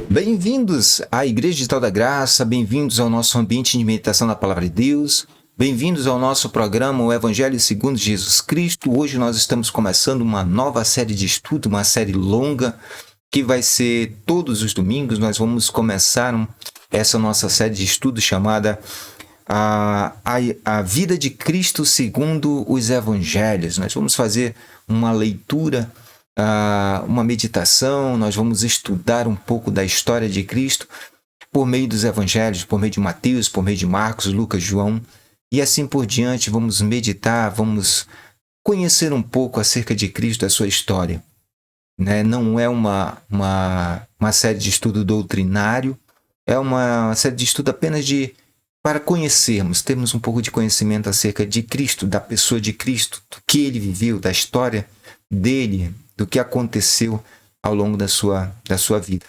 Bem-vindos à Igreja Digital da Graça, bem-vindos ao nosso ambiente de meditação da Palavra de Deus, bem-vindos ao nosso programa O Evangelho segundo Jesus Cristo. Hoje nós estamos começando uma nova série de estudo, uma série longa, que vai ser todos os domingos. Nós vamos começar essa nossa série de estudo chamada a Vida de Cristo segundo os Evangelhos. Nós vamos fazer uma leitura, uma meditação, nós vamos estudar um pouco da história de Cristo por meio dos evangelhos, por meio de Mateus, por meio de Marcos, Lucas, João, e assim por diante. Vamos meditar, vamos conhecer um pouco acerca de Cristo, da sua história. Não é uma série de estudo doutrinário, é uma série de estudo apenas para conhecermos, termos um pouco de conhecimento acerca de Cristo, da pessoa de Cristo, do que ele viveu, da história dele, do que aconteceu ao longo da sua vida.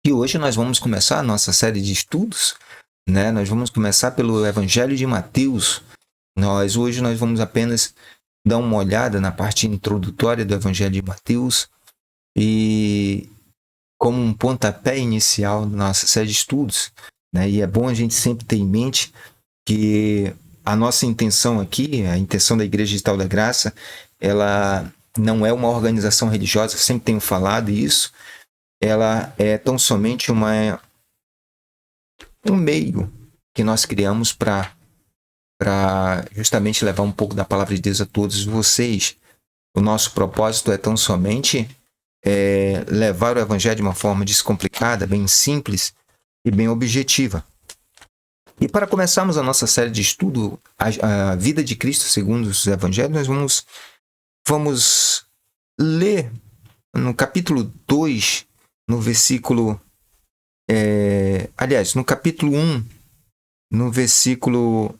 E hoje nós vamos começar a nossa série de estudos, Nós vamos começar pelo Evangelho de Mateus. Hoje nós vamos apenas dar uma olhada na parte introdutória do Evangelho de Mateus e como um pontapé inicial da nossa série de estudos. E é bom a gente sempre ter em mente que a nossa intenção aqui, a intenção da Igreja Digital da Graça, ela não é uma organização religiosa, eu sempre tenho falado isso, ela é tão somente um meio que nós criamos para justamente levar um pouco da palavra de Deus a todos vocês. O nosso propósito é tão somente levar o Evangelho de uma forma descomplicada, bem simples e bem objetiva. E para começarmos a nossa série de estudo, a vida de Cristo segundo os Evangelhos, nós vamos ler no capítulo 2, no versículo... no capítulo 1, no versículo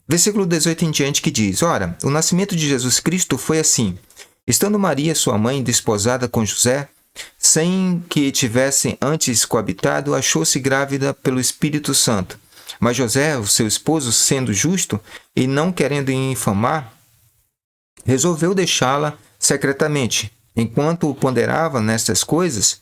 18 em diante, que diz: Ora, o nascimento de Jesus Cristo foi assim. Estando Maria, sua mãe, desposada com José, sem que tivessem antes coabitado, achou-se grávida pelo Espírito Santo. Mas José, o seu esposo, sendo justo e não querendo infamar, resolveu deixá-la secretamente. Enquanto ponderava nestas coisas,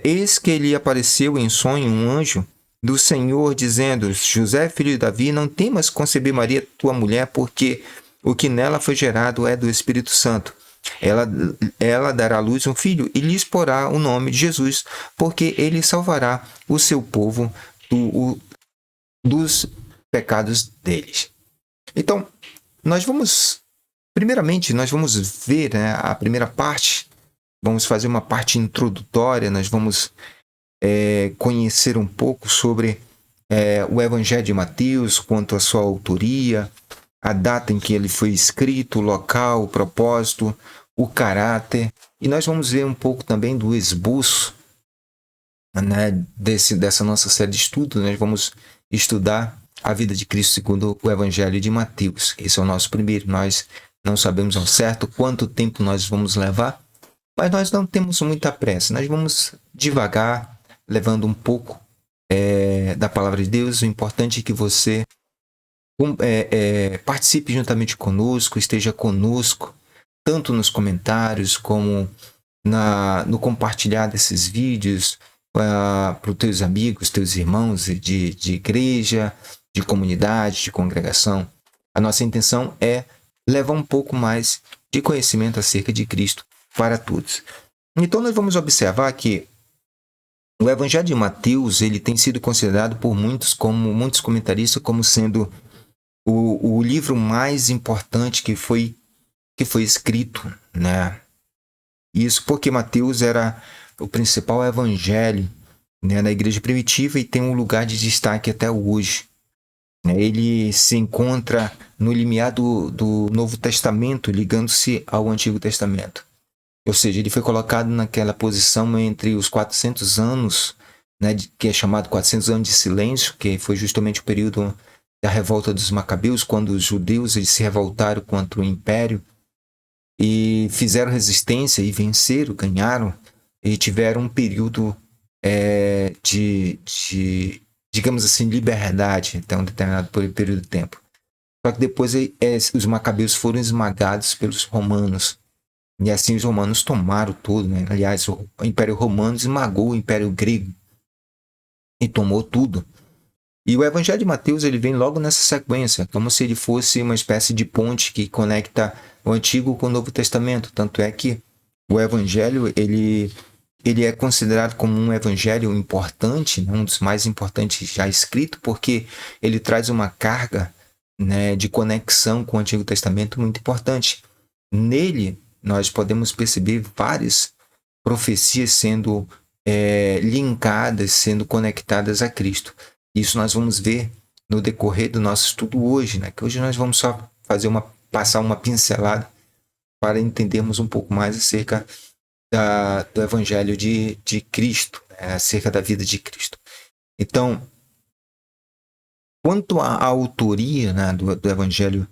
eis que lhe apareceu em sonho um anjo do Senhor, dizendo: José, filho de Davi, não temas conceber Maria, tua mulher, porque o que nela foi gerado é do Espírito Santo. Ela dará à luz um filho e lhes porá o nome de Jesus, porque ele salvará o seu povo dos pecados deles. Então, primeiramente, nós vamos ver a primeira parte. Vamos fazer uma parte introdutória, nós vamos conhecer um pouco sobre o Evangelho de Mateus, quanto à sua autoria, a data em que ele foi escrito, o local, o propósito, o caráter. E nós vamos ver um pouco também do esboço dessa nossa série de estudos. Nós vamos estudar a vida de Cristo segundo o Evangelho de Mateus. Esse é o nosso primeiro. Nós não sabemos ao certo quanto tempo nós vamos levar, mas nós não temos muita pressa. Nós vamos devagar, levando um pouco da palavra de Deus. O importante é que você participe juntamente conosco, esteja conosco, tanto nos comentários como no compartilhar desses vídeos para os teus amigos, teus irmãos de igreja, de comunidade, de congregação. A nossa intenção é levar um pouco mais de conhecimento acerca de Cristo para todos. Então nós vamos observar que o Evangelho de Mateus ele tem sido considerado por muitos comentaristas como sendo o livro mais importante que foi escrito, Isso porque Mateus era o principal evangelho na igreja primitiva e tem um lugar de destaque até hoje. Ele se encontra no limiar do Novo Testamento, ligando-se ao Antigo Testamento. Ou seja, ele foi colocado naquela posição entre os 400 anos, que é chamado 400 anos de silêncio, que foi justamente o período da revolta dos Macabeus, quando os judeus eles se revoltaram contra o Império e fizeram resistência e venceram, ganharam, e tiveram um período de, digamos assim, liberdade até um determinado período de tempo. Só que depois os Macabeus foram esmagados pelos romanos E assim os romanos tomaram tudo, né? Aliás, o Império Romano esmagou o Império Grego e tomou tudo. E o Evangelho de Mateus ele vem logo nessa sequência, como se ele fosse uma espécie de ponte que conecta o Antigo com o Novo Testamento. Tanto é que o Evangelho ele é considerado como um evangelho importante, né? Um dos mais importantes já escrito, porque ele traz uma carga, né, de conexão com o Antigo Testamento muito importante. Nele, nós podemos perceber várias profecias sendo linkadas, sendo conectadas a Cristo. Isso nós vamos ver no decorrer do nosso estudo hoje, né? Que hoje nós vamos só passar uma pincelada para entendermos um pouco mais acerca do Evangelho de Cristo, né? Acerca da vida de Cristo. Então, quanto à autoria, né, do Evangelho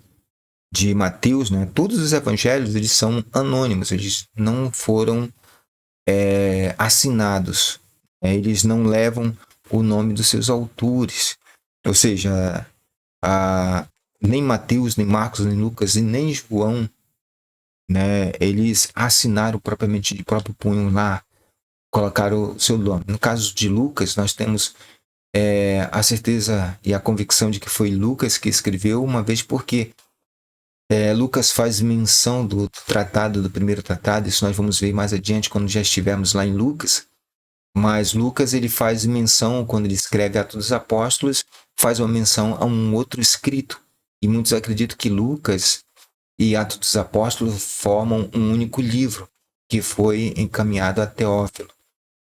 de Mateus, né, todos os evangelhos eles são anônimos, eles não foram assinados, né, eles não levam o nome dos seus autores, ou seja, nem Mateus, nem Marcos, nem Lucas e nem João, né, eles assinaram propriamente de próprio punho lá, colocaram o seu nome. No caso de Lucas, nós temos a certeza e a convicção de que foi Lucas que escreveu, uma vez porque Lucas faz menção do tratado, do primeiro tratado, isso nós vamos ver mais adiante quando já estivermos lá em Lucas, mas Lucas ele faz menção, quando ele escreve Atos dos Apóstolos, faz uma menção a um outro escrito, e muitos acreditam que Lucas e Atos dos Apóstolos formam um único livro, que foi encaminhado a Teófilo,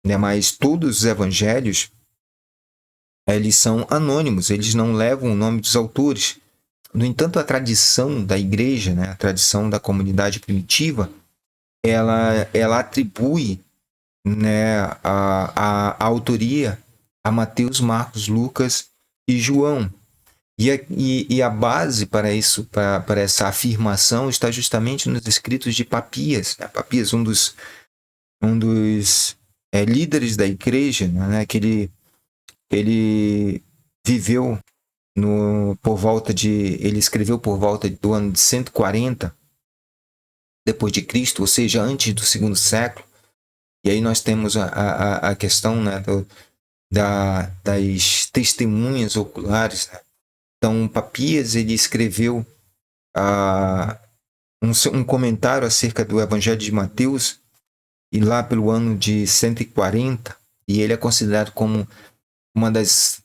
né? Mas todos os evangelhos, eles são anônimos, eles não levam o nome dos autores. No entanto, a tradição da igreja, né, a tradição da comunidade primitiva, ela atribui, né, a autoria a Mateus, Marcos, Lucas e João. E a base para isso, para essa afirmação, está justamente nos escritos de Papias. Né? Papias, um dos líderes da igreja, né, que ele viveu ele escreveu por volta do ano de 140 depois de Cristo, ou seja, antes do segundo século. E aí nós temos a questão, né, das testemunhas oculares. Né? Então, Papias ele escreveu um comentário acerca do Evangelho de Mateus, e lá pelo ano de 140, e ele é considerado como uma das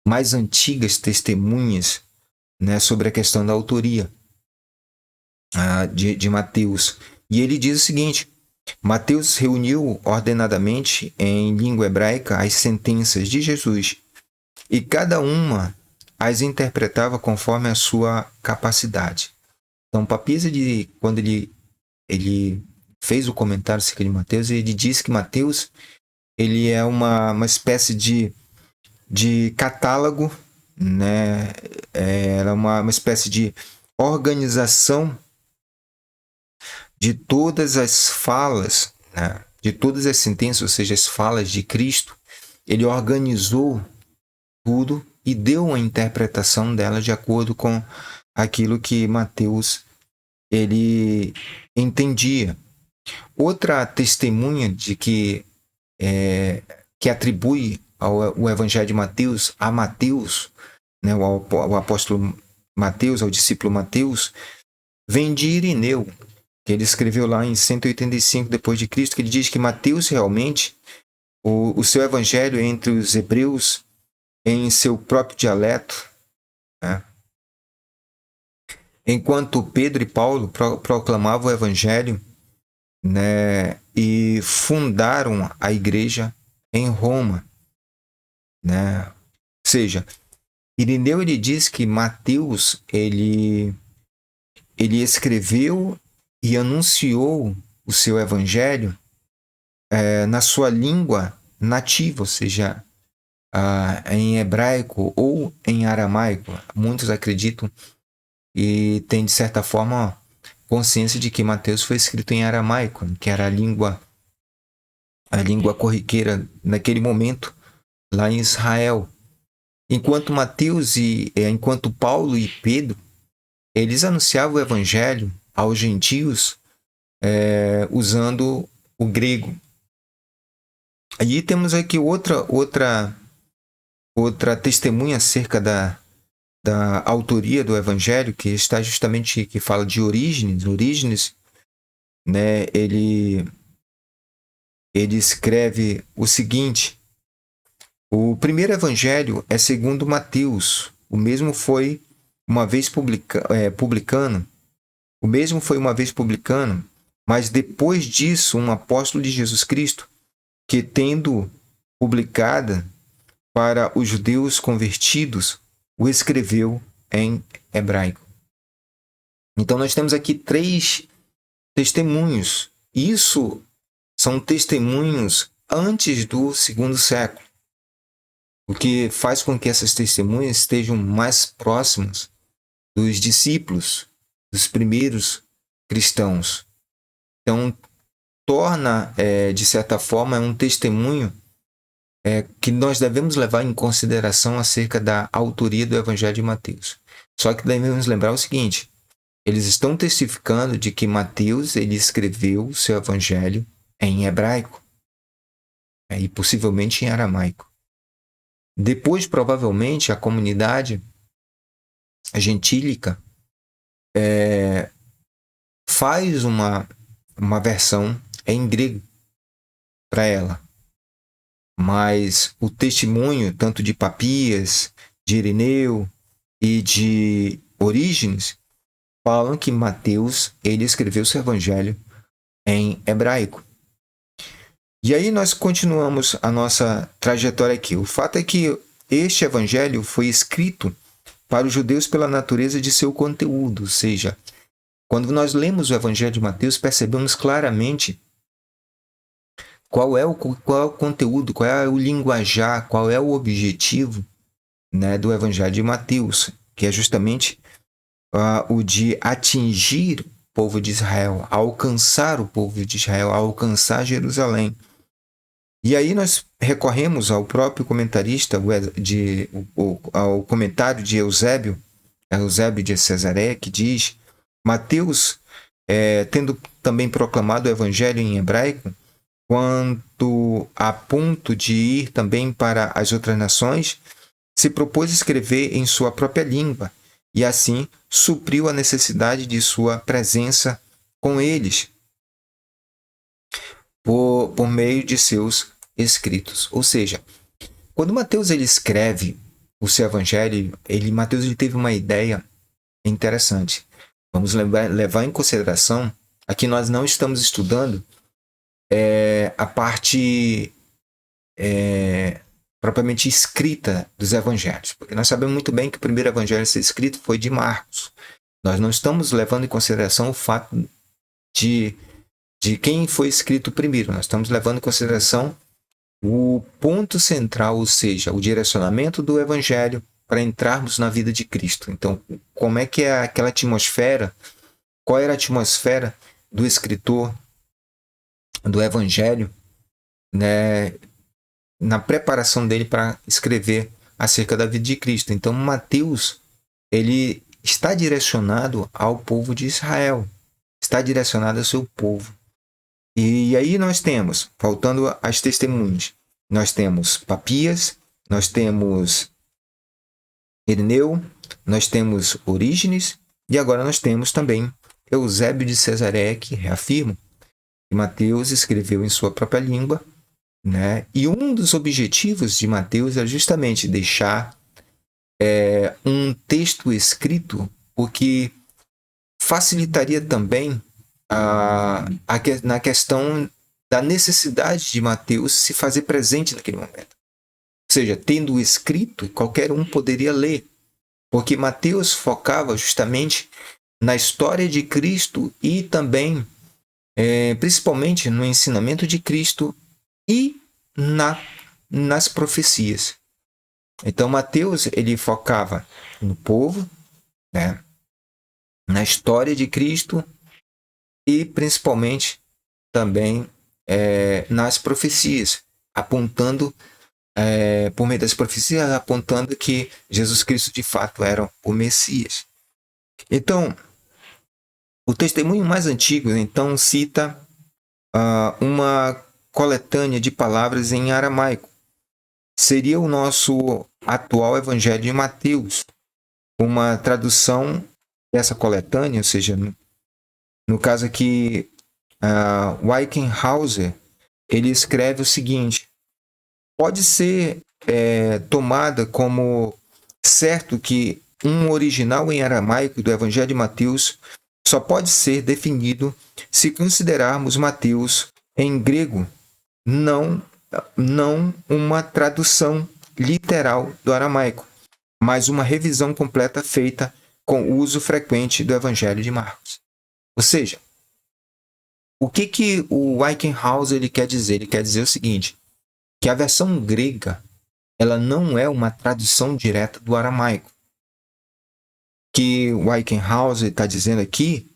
mais antigas testemunhas, né, sobre a questão da autoria de Mateus. E ele diz o seguinte: Mateus reuniu ordenadamente em língua hebraica as sentenças de Jesus, e cada uma as interpretava conforme a sua capacidade. Então, Papias, quando ele fez o comentário acerca de Mateus, ele disse que Mateus ele é uma espécie de catálogo, né? Era uma espécie de organização de todas as falas, né? De todas as sentenças, ou seja, as falas de Cristo. Ele organizou tudo e deu uma interpretação dela de acordo com aquilo que Mateus ele entendia. Outra testemunha de que atribui o Evangelho de Mateus a Mateus, né, o apóstolo Mateus, ao discípulo Mateus, vem de Irineu, que ele escreveu lá em 185 depois de Cristo, que ele diz que Mateus realmente, o seu evangelho entre os hebreus em seu próprio dialeto, né, enquanto Pedro e Paulo proclamavam o evangelho, né, e fundaram a igreja em Roma, né? Ou seja, Irineu ele diz que Mateus ele escreveu e anunciou o seu evangelho na sua língua nativa, ou seja, em hebraico ou em aramaico. Muitos acreditam e têm, de certa forma, consciência de que Mateus foi escrito em aramaico, que era a língua corriqueira naquele momento lá em Israel. Enquanto Paulo e Pedro, eles anunciavam o evangelho aos gentios, usando o grego. Aí temos aqui outra testemunha acerca da autoria do Evangelho, que está justamente, que fala de Orígenes. Orígenes, né, ele escreve o seguinte: o primeiro Evangelho é segundo Mateus. O mesmo foi uma vez publicano. O mesmo foi uma vez publicano, mas depois disso um apóstolo de Jesus Cristo, que tendo publicada para os judeus convertidos, o escreveu em hebraico. Então nós temos aqui 3 testemunhos. Isso são testemunhos antes do 2º século, o que faz com que essas testemunhas estejam mais próximas dos discípulos, dos primeiros cristãos. Então, torna, de certa forma, um testemunho que nós devemos levar em consideração acerca da autoria do Evangelho de Mateus. Só que devemos lembrar o seguinte: eles estão testificando de que Mateus ele escreveu o seu Evangelho em hebraico, e possivelmente em aramaico. Depois, provavelmente, a comunidade gentílica faz uma versão em grego para ela. Mas o testemunho, tanto de Papias, de Ireneu e de Orígenes, falam que Mateus ele escreveu seu evangelho em hebraico. E aí nós continuamos a nossa trajetória aqui. O fato é que este evangelho foi escrito para os judeus pela natureza de seu conteúdo, ou seja, quando nós lemos o evangelho de Mateus, percebemos claramente qual é o conteúdo, qual é o linguajar, qual é o objetivo, né, do Evangelho de Mateus, que é justamente o de atingir o povo de Israel, alcançar o povo de Israel, alcançar Jerusalém. E aí nós recorremos ao próprio comentarista, ao comentário de Eusébio de Cesareia, que diz: Mateus, tendo também proclamado o Evangelho em hebraico, quanto a ponto de ir também para as outras nações, se propôs escrever em sua própria língua, e assim supriu a necessidade de sua presença com eles, por meio de seus escritos. Ou seja, quando Mateus ele escreve o seu evangelho, Mateus ele teve uma ideia interessante. Vamos levar em consideração, aqui nós não estamos estudando a parte propriamente escrita dos evangelhos, porque nós sabemos muito bem que o primeiro evangelho a ser escrito foi de Marcos. Nós não estamos levando em consideração o fato de quem foi escrito primeiro. Nós estamos levando em consideração o ponto central, ou seja, o direcionamento do evangelho para entrarmos na vida de Cristo. Então, como é que é aquela atmosfera? Qual era a atmosfera do escritor do evangelho, né, na preparação dele para escrever acerca da vida de Cristo? Então, Mateus ele está direcionado ao povo de Israel, está direcionado ao seu povo. E aí nós temos, faltando as testemunhas, nós temos Papias, nós temos Ireneu, nós temos Orígenes, e agora nós temos também Eusébio de Cesareia, que reafirma que Mateus escreveu em sua própria língua, né? E um dos objetivos de Mateus é justamente deixar um texto escrito, o que facilitaria também na questão da necessidade de Mateus se fazer presente naquele momento. Ou seja, tendo escrito, qualquer um poderia ler, porque Mateus focava justamente na história de Cristo e também, principalmente, no ensinamento de Cristo e nas profecias. Então, Mateus ele focava no povo, né, na história de Cristo e, principalmente, também nas profecias, apontando, por meio das profecias, apontando que Jesus Cristo, de fato, era o Messias. Então, O testemunho mais antigo, então, cita uma coletânea de palavras em aramaico. Seria o nosso atual Evangelho de Mateus, uma tradução dessa coletânea, ou seja, no caso aqui, Wickenhauser, ele escreve o seguinte: pode ser tomada como certo que um original em aramaico do Evangelho de Mateus só pode ser definido se considerarmos Mateus em grego, não uma tradução literal do aramaico, mas uma revisão completa feita com o uso frequente do Evangelho de Marcos. Ou seja, o que o Wickenhauser ele quer dizer? Ele quer dizer o seguinte, que a versão grega ela não é uma tradução direta do aramaico. Que o Wickenhauser está dizendo aqui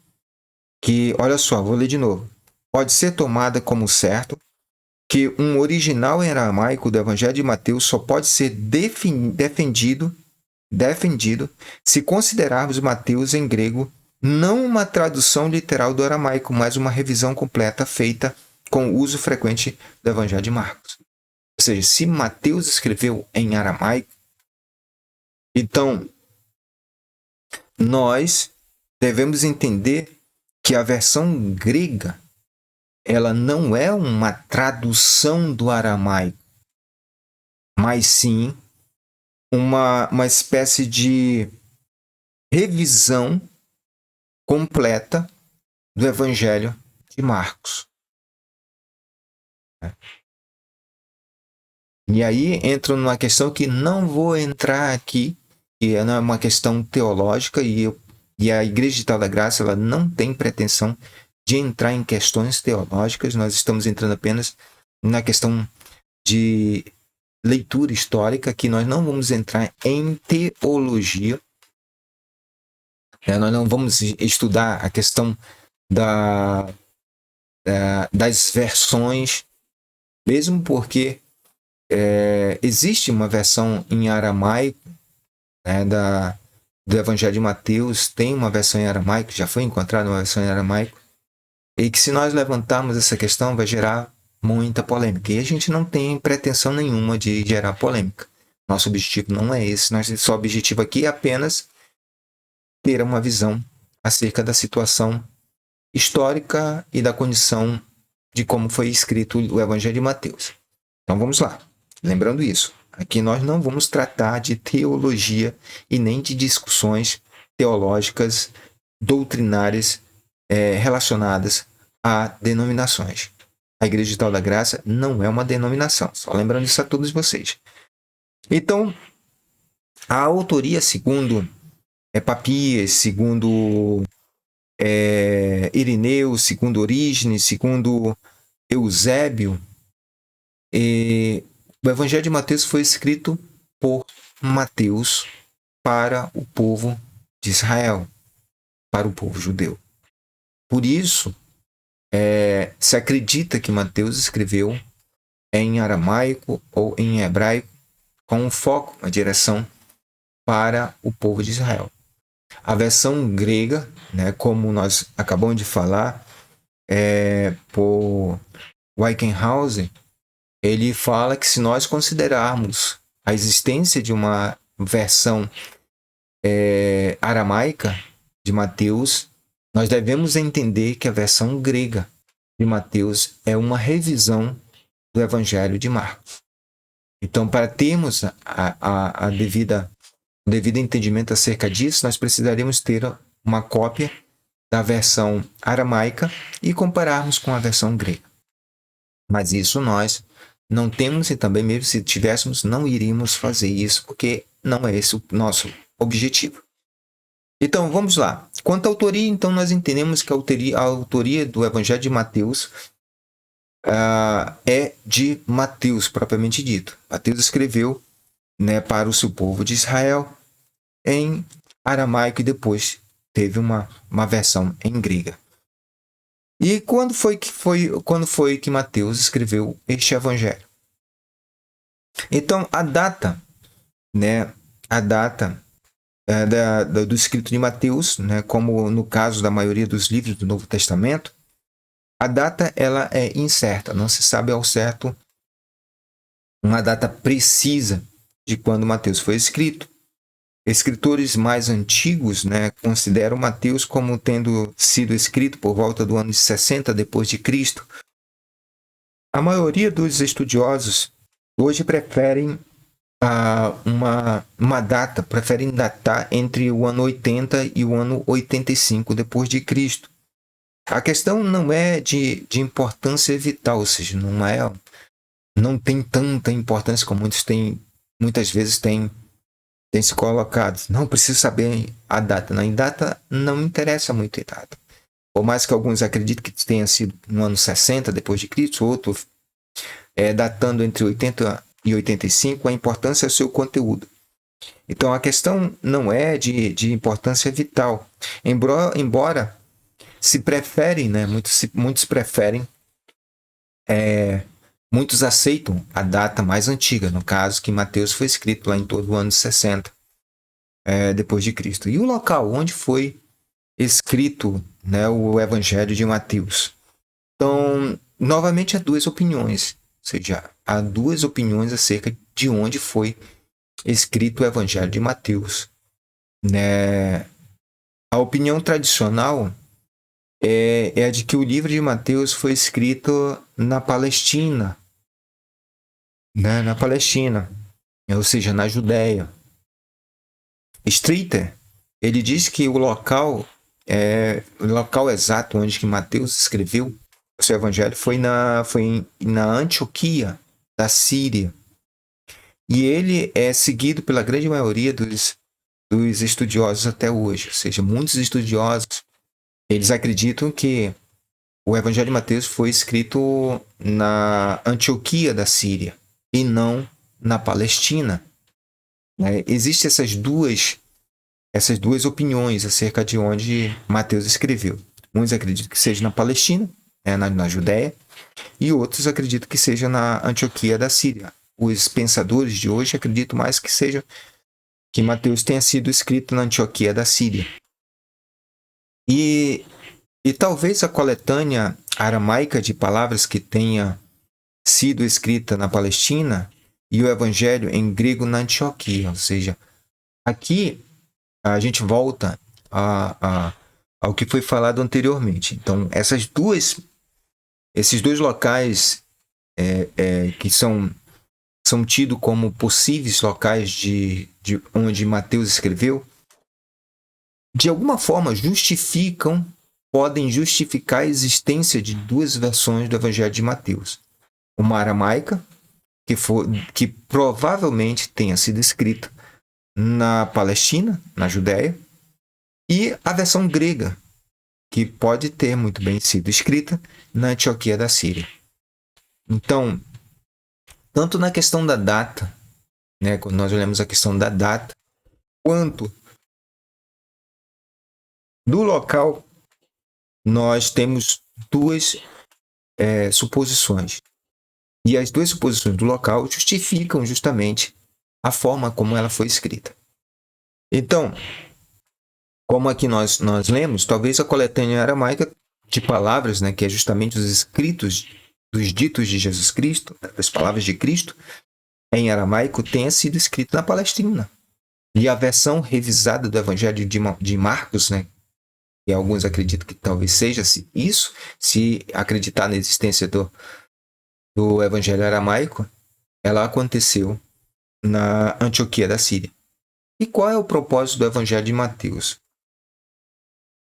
que, olha só, vou ler de novo. Pode ser tomada como certo que um original em aramaico do Evangelho de Mateus só pode ser defendido se considerarmos Mateus em grego não uma tradução literal do aramaico, mas uma revisão completa feita com o uso frequente do Evangelho de Marcos. Ou seja, se Mateus escreveu em aramaico, então nós devemos entender que a versão grega ela não é uma tradução do aramaico, mas sim uma espécie de revisão completa do Evangelho de Marcos. E aí entra numa questão que não vou entrar aqui, que é uma questão teológica, e a Igreja Digital da Graça ela não tem pretensão de entrar em questões teológicas. Nós estamos entrando apenas na questão de leitura histórica, que nós não vamos entrar em teologia. Nós não vamos estudar a questão das versões, mesmo porque existe uma versão em aramaico, do Evangelho de Mateus, tem uma versão em aramaico, já foi encontrada uma versão em aramaico, e que se nós levantarmos essa questão vai gerar muita polêmica. E a gente não tem pretensão nenhuma de gerar polêmica. Nosso objetivo não é esse. Nosso objetivo aqui é apenas ter uma visão acerca da situação histórica e da condição de como foi escrito o Evangelho de Mateus. Então vamos lá. Lembrando isso, aqui nós não vamos tratar de teologia e nem de discussões teológicas, doutrinárias, relacionadas a denominações. A Igreja Digital da Graça não é uma denominação, só lembrando isso a todos vocês. Então, a autoria segundo Papias, segundo Irineu, segundo Orígenes, segundo Eusébio, o Evangelho de Mateus foi escrito por Mateus para o povo de Israel, para o povo judeu. Por isso, se acredita que Mateus escreveu em aramaico ou em hebraico, com um foco, uma direção para o povo de Israel. A versão grega, como nós acabamos de falar, por Wickenhauser, ele fala que se nós considerarmos a existência de uma versão aramaica de Mateus, nós devemos entender que a versão grega de Mateus é uma revisão do Evangelho de Marcos. Então, para termos o devido entendimento acerca disso, nós precisaríamos ter uma cópia da versão aramaica e compararmos com a versão grega. Mas isso nós não temos, e também mesmo se tivéssemos, não iríamos fazer isso, porque não é esse o nosso objetivo. Então, vamos lá. Quanto à autoria, então, nós entendemos que a autoria do Evangelho de Mateus é de Mateus, propriamente dito. Mateus escreveu para o seu povo de Israel em aramaico e depois teve uma versão em grega. E quando foi que Mateus escreveu este Evangelho? Então, a data do escrito de Mateus, né, como no caso da maioria dos livros do Novo Testamento, a data ela é incerta, não se sabe ao certo uma data precisa de quando Mateus foi escrito. Escritores mais antigos, né, consideram Mateus como tendo sido escrito por volta do ano de 60 depois de Cristo. A maioria dos estudiosos hoje preferem uma data, preferem datar entre o ano 80 e o ano 85 depois de Cristo. A questão não é de importância vital, ou seja, não tem tanta importância como muitas vezes tem se colocado. Não preciso saber a data. Em data não me interessa muito a data. Por mais que alguns acreditem que tenha sido no ano 60 depois de Cristo, outros datando entre 80 e 85, a importância é o seu conteúdo. Então a questão não é de importância vital. Embora se preferem, né, muitos preferem, muitos aceitam a data mais antiga, no caso que Mateus foi escrito lá em todo o ano 60 depois de Cristo. E o local onde foi escrito, né, o Evangelho de Mateus. Então, novamente há duas opiniões, ou seja, há duas opiniões acerca de onde foi escrito o Evangelho de Mateus. Né? A opinião tradicional é a de que o livro de Mateus foi escrito na Palestina, né? Na Palestina, ou seja, na Judéia. Streeter, ele diz que o local exato onde que Mateus escreveu o seu evangelho foi na Antioquia da Síria. E ele é seguido pela grande maioria dos estudiosos até hoje. Ou seja, muitos estudiosos eles acreditam que o evangelho de Mateus foi escrito na Antioquia da Síria e não na Palestina. Existem essas duas opiniões acerca de onde Mateus escreveu. Uns acreditam que seja na Palestina, na Judéia, e outros acreditam que seja na Antioquia da Síria. Os pensadores de hoje acreditam mais que Mateus tenha sido escrito na Antioquia da Síria. E talvez a coletânea aramaica de palavras que tenha sido escrita na Palestina e o evangelho em grego na Antioquia. Ou seja, aqui a gente volta ao que foi falado anteriormente. Então, esses dois locais que são tidos como possíveis locais de onde Mateus escreveu, de alguma forma podem justificar a existência de duas versões do Evangelho de Mateus. Uma aramaica, que provavelmente tenha sido escrita na Palestina, na Judéia, e a versão grega, que pode ter muito bem sido escrita na Antioquia da Síria. Então, tanto na questão da data, né, quando nós olhamos a questão da data, quanto do local, nós temos duas suposições. E as duas suposições do local justificam justamente a forma como ela foi escrita. Então, como aqui nós lemos, talvez a coletânea aramaica de palavras, né, que é justamente os escritos dos ditos de Jesus Cristo, das palavras de Cristo, em aramaico, tenha sido escrita na Palestina. E a versão revisada do Evangelho de Marcos, né, e alguns acreditam que talvez seja isso, se acreditar na existência do Evangelho aramaico, ela aconteceu na Antioquia da Síria. E qual é o propósito do Evangelho de Mateus?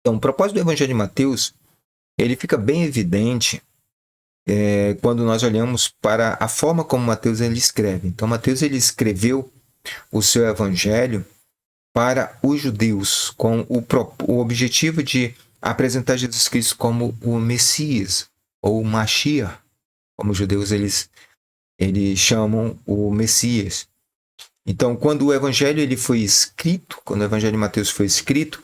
Então, o propósito do Evangelho de Mateus, ele fica bem evidente quando nós olhamos para a forma como Mateus ele escreve. Então, Mateus ele escreveu o seu Evangelho para os judeus, com o objetivo de apresentar Jesus Cristo como o Messias, ou o Mashiach, como os judeus eles chamam o Messias. Então, quando o Evangelho ele foi escrito, quando o Evangelho de Mateus foi escrito,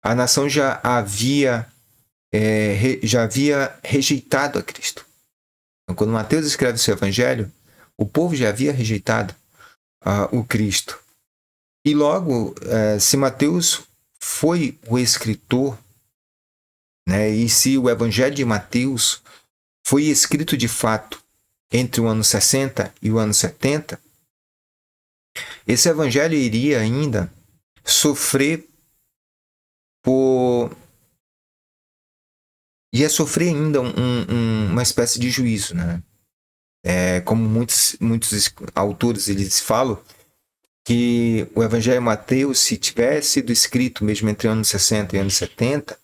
a nação já havia rejeitado a Cristo. Então, quando Mateus escreve o seu Evangelho, o povo já havia rejeitado o Cristo. E logo, se Mateus foi o escritor, né, e se o Evangelho de Mateus foi escrito de fato entre o ano 60 e o ano 70, esse Evangelho iria ainda sofrer ia sofrer ainda uma espécie de juízo, né? Como muitos autores eles falam, que o Evangelho de Mateus, se tivesse sido escrito mesmo entre anos 60 e anos 70,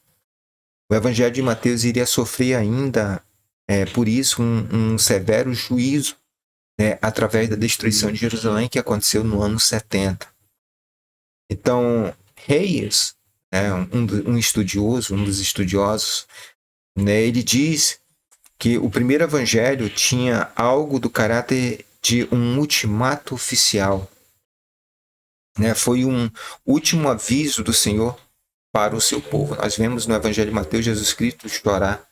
o Evangelho de Mateus iria sofrer ainda, por isso, um severo juízo, né, através da destruição de Jerusalém, que aconteceu no ano 70. Então, Hayes, né, um estudioso, um dos estudiosos, né, ele diz que o primeiro Evangelho tinha algo do caráter de um ultimato oficial. Né, foi um último aviso do Senhor para o seu povo. Nós vemos no Evangelho de Mateus Jesus Cristo chorar,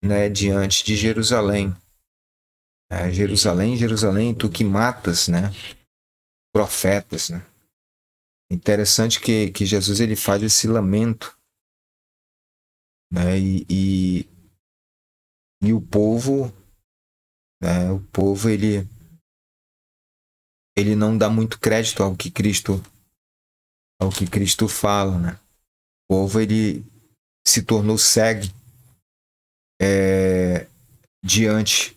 né, diante de Jerusalém. Jerusalém, Jerusalém, tu que matas, né, profetas. Né? Interessante que Jesus ele faz esse lamento, né, e o povo, né, ele não dá muito crédito ao que Cristo fala, né? O povo ele se tornou cego diante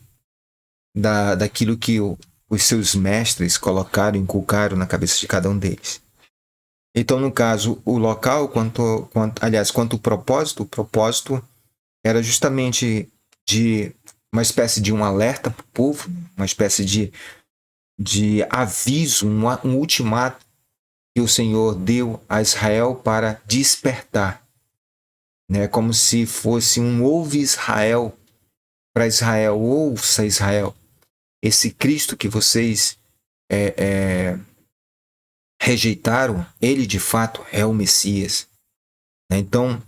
daquilo que os seus mestres colocaram, inculcaram na cabeça de cada um deles. Então, no caso, o local, quanto o propósito era justamente de uma espécie de um alerta para o povo, uma espécie de aviso, um ultimato que o Senhor deu a Israel para despertar. Né? Como se fosse um ouve Israel, para Israel, ouça Israel. Esse Cristo que vocês rejeitaram, ele de fato é o Messias. Então,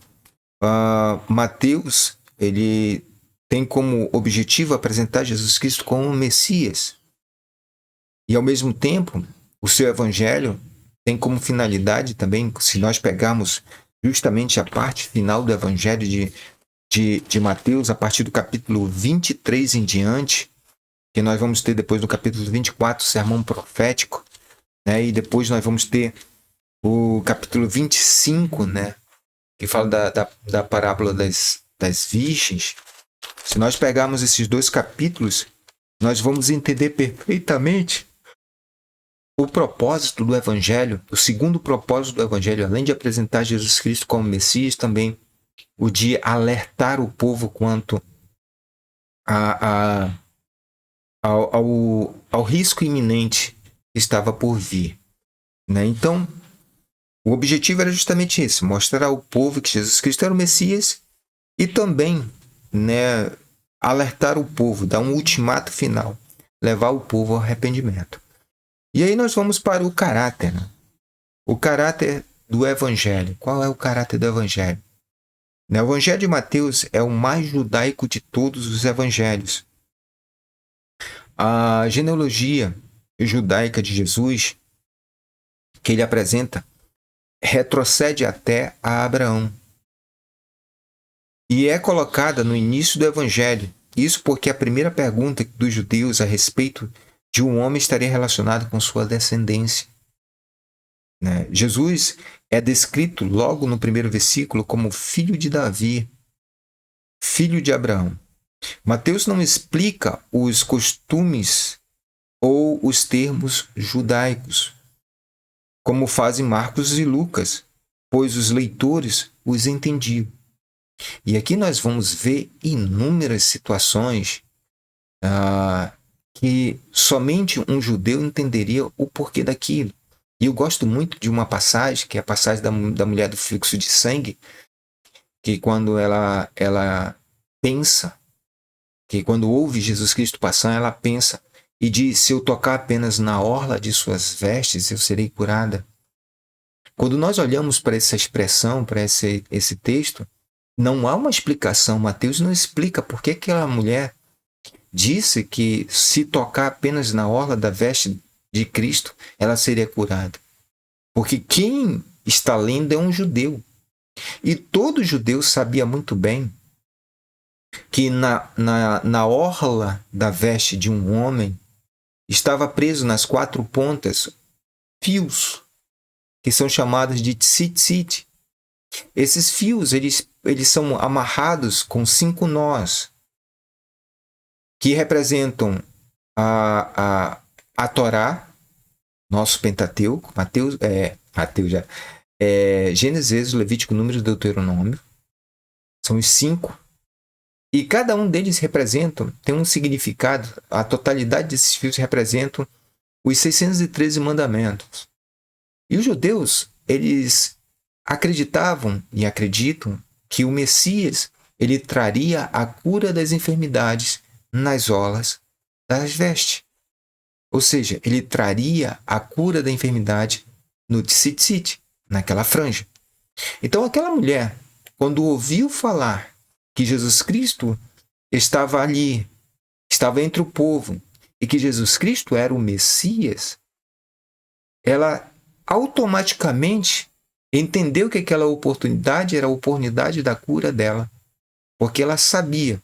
Mateus, ele tem como objetivo apresentar Jesus Cristo como o Messias. E ao mesmo tempo, o seu evangelho tem como finalidade também, se nós pegarmos justamente a parte final do evangelho de Mateus, a partir do capítulo 23 em diante, que nós vamos ter depois no capítulo 24 o sermão profético, né? E depois nós vamos ter o capítulo 25, né? Que fala da parábola das virgens. Se nós pegarmos esses dois capítulos, nós vamos entender perfeitamente o propósito do Evangelho, o segundo propósito do Evangelho, além de apresentar Jesus Cristo como Messias, também o de alertar o povo quanto ao risco iminente que estava por vir. Né? Então, o objetivo era justamente esse, mostrar ao povo que Jesus Cristo era o Messias e também, né, alertar o povo, dar um ultimato final, levar o povo ao arrependimento. E aí nós vamos para o caráter. Né? O caráter do Evangelho. Qual é o caráter do Evangelho? O Evangelho de Mateus é o mais judaico de todos os evangelhos. A genealogia judaica de Jesus, que ele apresenta, retrocede até a Abraão. E é colocada no início do Evangelho. Isso porque a primeira pergunta dos judeus a respeito de um homem estaria relacionado com sua descendência. Né? Jesus é descrito logo no primeiro versículo como filho de Davi, filho de Abraão. Mateus não explica os costumes ou os termos judaicos, como fazem Marcos e Lucas, pois os leitores os entendiam. E aqui nós vamos ver inúmeras situações que somente um judeu entenderia o porquê daquilo. E eu gosto muito de uma passagem, que é a passagem da mulher do fluxo de sangue, que quando ela pensa, que quando ouve Jesus Cristo passar, ela pensa e diz, se eu tocar apenas na orla de suas vestes, eu serei curada. Quando nós olhamos para essa expressão, para esse texto, não há uma explicação. Mateus não explica por que aquela mulher disse que se tocar apenas na orla da veste de Cristo, ela seria curada. Porque quem está lendo é um judeu. E todo judeu sabia muito bem que na orla da veste de um homem estava preso nas 4 pontas fios, que são chamados de tzitzit. Esses fios, eles são amarrados com 5 nós, que representam a Torá, nosso Pentateuco, Gênesis, Levítico, Números, Deuteronômio. São os 5. E cada um deles tem um significado. A totalidade desses fios representam os 613 mandamentos. E os judeus, eles acreditavam e acreditam que o Messias, ele traria a cura das enfermidades nas orlas das vestes. Ou seja, ele traria a cura da enfermidade no tzitzit, naquela franja. Então aquela mulher, quando ouviu falar que Jesus Cristo estava ali, estava entre o povo, e que Jesus Cristo era o Messias, ela automaticamente entendeu que aquela oportunidade era a oportunidade da cura dela, porque ela sabia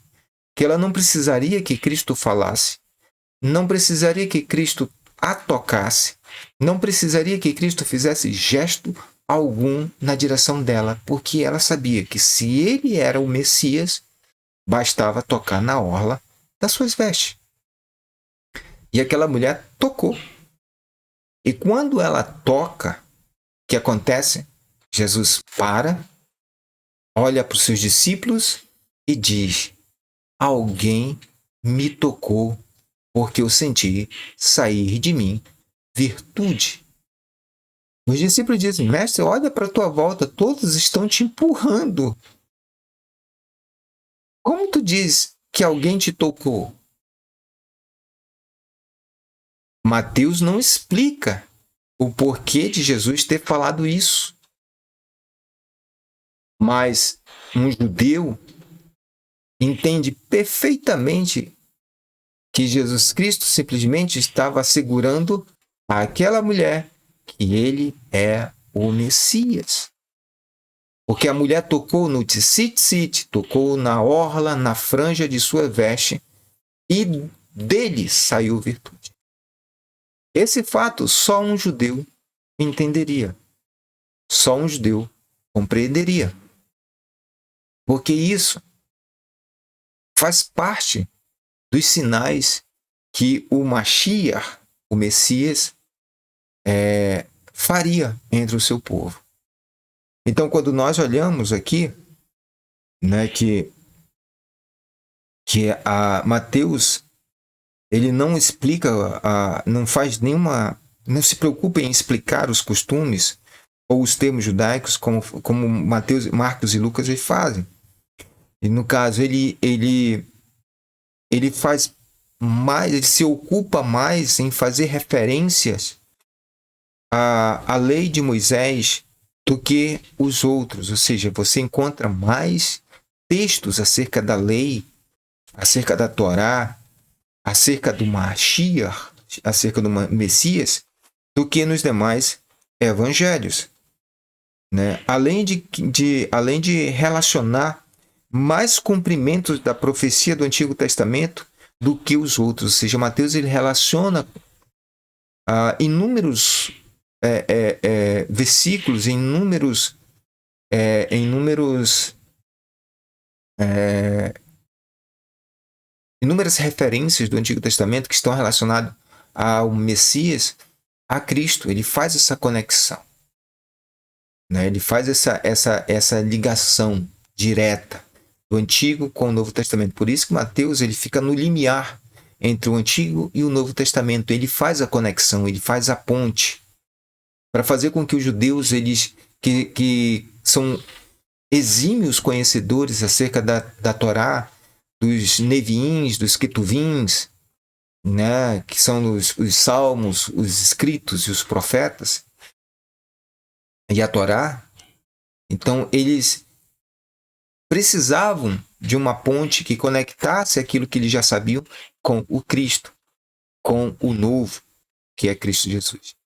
que ela não precisaria que Cristo falasse, não precisaria que Cristo a tocasse, não precisaria que Cristo fizesse gesto algum na direção dela, porque ela sabia que se ele era o Messias, bastava tocar na orla das suas vestes. E aquela mulher tocou. E quando ela toca, o que acontece? Jesus para, olha para os seus discípulos e diz: alguém me tocou, porque eu senti sair de mim virtude. Os discípulos dizem: mestre, olha para a tua volta, todos estão te empurrando. Como tu diz que alguém te tocou? Mateus não explica o porquê de Jesus ter falado isso. Mas um judeu entende perfeitamente que Jesus Cristo simplesmente estava assegurando àquela mulher que ele é o Messias. Porque a mulher tocou no tzitzit, tocou na orla, na franja de sua veste, e dele saiu virtude. Esse fato só um judeu entenderia. Só um judeu compreenderia. Porque isso faz parte dos sinais que o Mashiach, o Messias, faria entre o seu povo. Então, quando nós olhamos aqui, né, que a Mateus, ele não explica, não faz nenhuma, não se preocupa em explicar os costumes ou os termos judaicos como Mateus, Marcos e Lucas eles fazem. E no caso, ele faz mais, ele se ocupa mais em fazer referências à lei de Moisés do que os outros. Ou seja, você encontra mais textos acerca da lei, acerca da Torá, acerca do Mashiach, acerca do Messias, do que nos demais evangelhos. Né? Além de relacionar mais cumprimentos da profecia do Antigo Testamento do que os outros. Ou seja, Mateus ele relaciona inúmeros versículos, inúmeras referências do Antigo Testamento que estão relacionadas ao Messias, a Cristo. Ele faz essa conexão, né? Ele faz essa ligação direta do Antigo com o Novo Testamento. Por isso que Mateus ele fica no limiar entre o Antigo e o Novo Testamento. Ele faz a conexão, ele faz a ponte para fazer com que os judeus, eles que são exímios conhecedores acerca da Torá, dos Neviins, dos Ketuvins, né, que são os salmos, os escritos e os profetas, e a Torá. Então, eles precisavam de uma ponte que conectasse aquilo que eles já sabiam com o Cristo, com o novo, que é Cristo Jesus.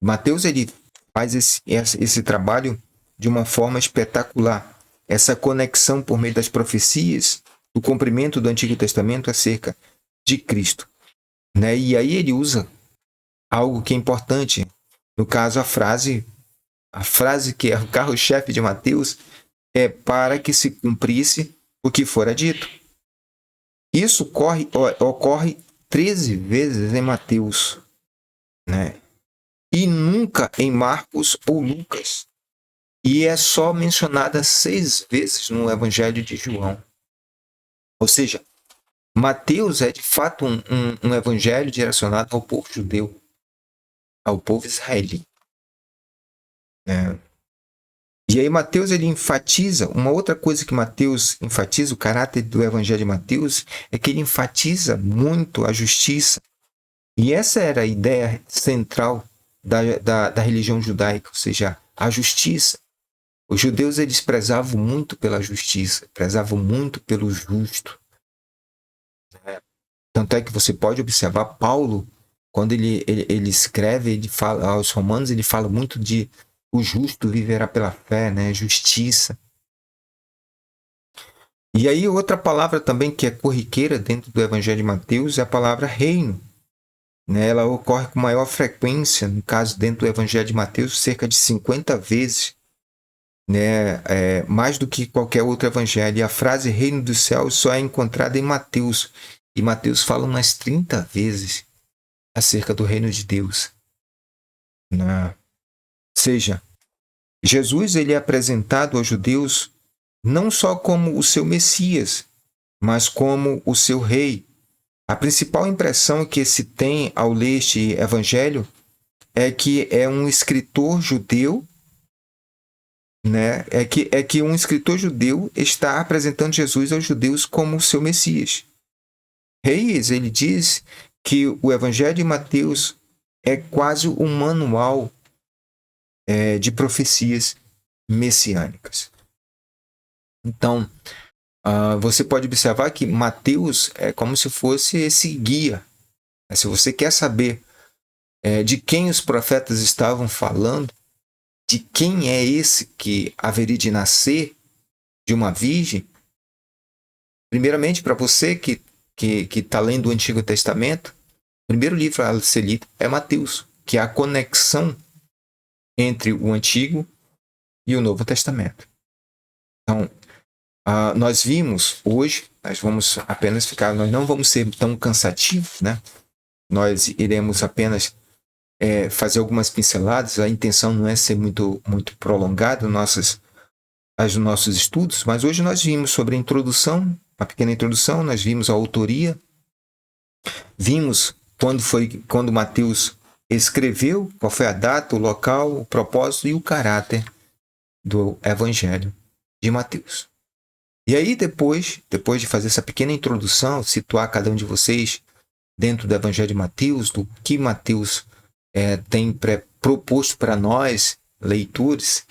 Mateus ele faz esse trabalho de uma forma espetacular. Essa conexão por meio das profecias, o cumprimento do Antigo Testamento acerca de Cristo. Né? E aí ele usa algo que é importante. No caso, a frase que é o carro-chefe de Mateus é para que se cumprisse o que fora dito. Isso ocorre 13 vezes em Mateus, né? E nunca em Marcos ou Lucas. E é só mencionada 6 vezes no Evangelho de João. Ou seja, Mateus é de fato um evangelho direcionado ao povo judeu, ao povo israelita. E aí Mateus ele enfatiza, uma outra coisa que Mateus enfatiza, o caráter do evangelho de Mateus, é que ele enfatiza muito a justiça. E essa era a ideia central da religião judaica, ou seja, a justiça. Os judeus eles prezavam muito pela justiça, prezavam muito pelo justo. Tanto é que você pode observar Paulo, quando ele escreve, ele fala aos Romanos, ele fala muito de o justo viverá pela fé, né? Justiça. E aí outra palavra também que é corriqueira dentro do Evangelho de Mateus é a palavra reino. Né? Ela ocorre com maior frequência, no caso dentro do Evangelho de Mateus, cerca de 50 vezes, né? Mais do que qualquer outro evangelho. E a frase reino dos céus só é encontrada em Mateus. E Mateus fala umas 30 vezes acerca do reino de Deus. Ou seja, Jesus ele é apresentado aos judeus não só como o seu Messias, mas como o seu rei. A principal impressão que se tem ao ler este evangelho é que é um escritor judeu, né? É que um escritor judeu está apresentando Jesus aos judeus como o seu Messias. Reis, ele diz que o Evangelho de Mateus é quase um manual de profecias messiânicas. Então, você pode observar que Mateus é como se fosse esse guia. Se você quer saber de quem os profetas estavam falando, de quem é esse que haveria de nascer de uma virgem, primeiramente, para você que está lendo o Antigo Testamento, o primeiro livro a ser lido é Mateus, que é a conexão entre o Antigo e o Novo Testamento. Então, nós vimos hoje, nós não vamos ser tão cansativos, né? Nós iremos apenas fazer algumas pinceladas. A intenção não é ser muito prolongado nossos estudos, mas hoje nós vimos sobre a introdução, uma pequena introdução, nós vimos a autoria, vimos quando Mateus escreveu, qual foi a data, o local, o propósito e o caráter do Evangelho de Mateus. E aí depois de fazer essa pequena introdução, situar cada um de vocês dentro do Evangelho de Mateus, do que Mateus tem proposto para nós, leitores,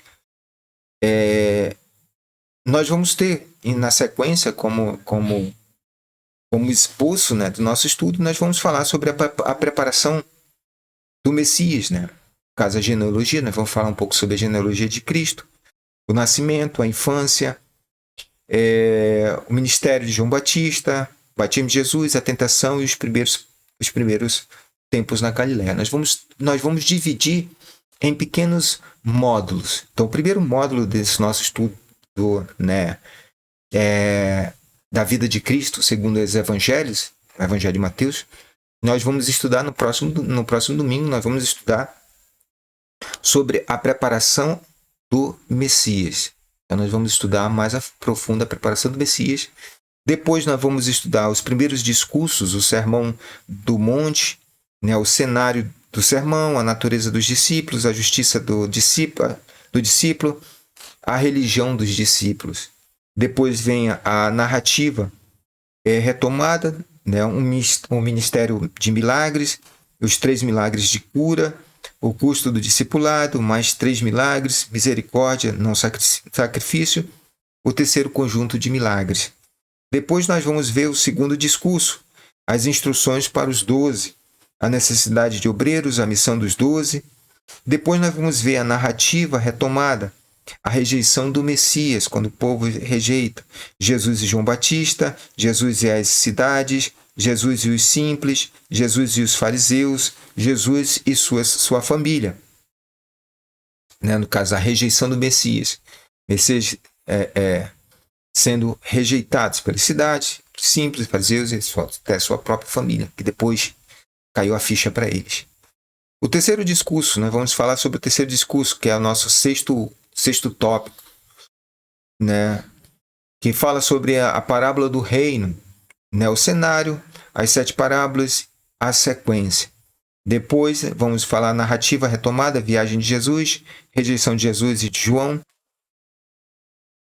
nós vamos ter, na sequência, como esboço, né, do nosso estudo, nós vamos falar sobre a preparação do Messias, né? No caso, a genealogia, nós vamos falar um pouco sobre a genealogia de Cristo, o nascimento, a infância, o ministério de João Batista, o batismo de Jesus, a tentação e os primeiros tempos na Galiléia. Nós vamos dividir em pequenos módulos. Então, o primeiro módulo desse nosso estudo da vida de Cristo, segundo os evangelhos, o Evangelho de Mateus, nós vamos estudar no próximo domingo, nós vamos estudar sobre a preparação do Messias. Então, nós vamos estudar mais a profunda a preparação do Messias. Depois nós vamos estudar os primeiros discursos, o Sermão do Monte, né, o cenário do sermão, a natureza dos discípulos, a justiça do discípulo, a religião dos discípulos. Depois vem a narrativa retomada, né, um ministério de milagres, os 3 milagres de cura, o custo do discipulado, mais 3 milagres, misericórdia, não sacrifício, o terceiro conjunto de milagres. Depois nós vamos ver o segundo discurso, as instruções para os 12, a necessidade de obreiros, a missão dos 12, Depois nós vamos ver a narrativa retomada, a rejeição do Messias, quando o povo rejeita Jesus e João Batista, Jesus e as cidades, Jesus e os simples, Jesus e os fariseus, Jesus e sua família. No caso, a rejeição do Messias. Messias sendo rejeitados pelas cidades, simples, fariseus e até sua própria família, que depois caiu a ficha para eles. O terceiro discurso, nós vamos falar sobre o terceiro discurso, que é o nosso sexto tópico, que fala sobre a parábola do reino, o cenário, as 7 parábolas, a sequência. Depois vamos falar a narrativa retomada, viagem de Jesus, rejeição de Jesus e de João,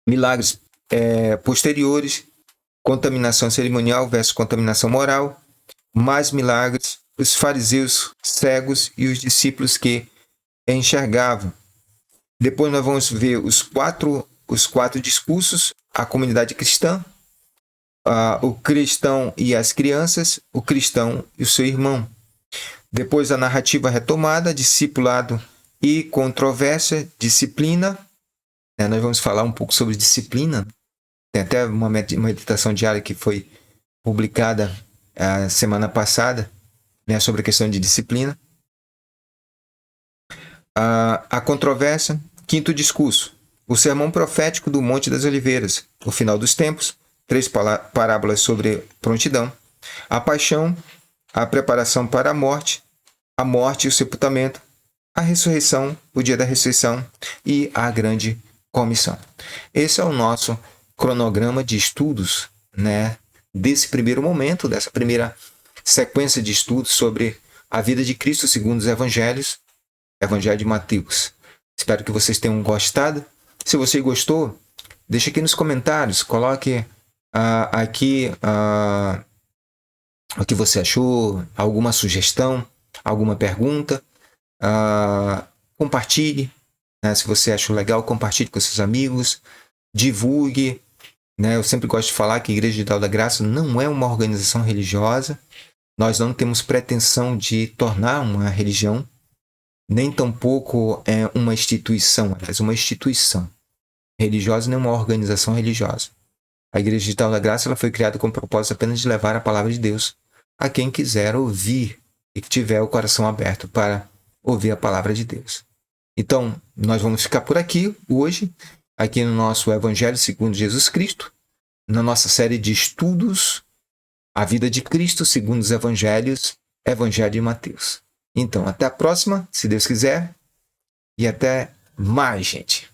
milagres posteriores, contaminação cerimonial versus contaminação moral, mais milagres, os fariseus cegos e os discípulos que enxergavam. Depois nós vamos ver os quatro discursos, a comunidade cristã, o cristão e as crianças, o cristão e o seu irmão. Depois a narrativa retomada, discipulado e controvérsia, disciplina. Nós vamos falar um pouco sobre disciplina. Tem até uma meditação diária que foi publicada a semana passada, sobre a questão de disciplina. A controvérsia, quinto discurso, o sermão profético do Monte das Oliveiras, o final dos tempos, 3 parábolas sobre prontidão, a paixão, a preparação para a morte e o sepultamento, a ressurreição, o dia da ressurreição e a grande comissão. Esse é o nosso cronograma de estudos, desse primeiro momento, dessa primeira sequência de estudos sobre a vida de Cristo segundo os evangelhos, Evangelho de Mateus. Espero que vocês tenham gostado. Se você gostou, deixe aqui nos comentários, coloque aqui o que você achou, alguma sugestão, alguma pergunta, compartilhe, se você achou legal, compartilhe com seus amigos, divulgue. Eu sempre gosto de falar que a Igreja Digital da Graça não é uma organização religiosa, nós não temos pretensão de tornar uma religião, nem tampouco é uma instituição, aliás, uma instituição religiosa, nem uma organização religiosa. A Igreja Digital da Graça ela foi criada com o propósito apenas de levar a palavra de Deus a quem quiser ouvir e que tiver o coração aberto para ouvir a palavra de Deus. Então, nós vamos ficar por aqui hoje, aqui no nosso Evangelho segundo Jesus Cristo, na nossa série de estudos, a vida de Cristo segundo os Evangelhos, Evangelho de Mateus. Então, até a próxima, se Deus quiser, e até mais, gente.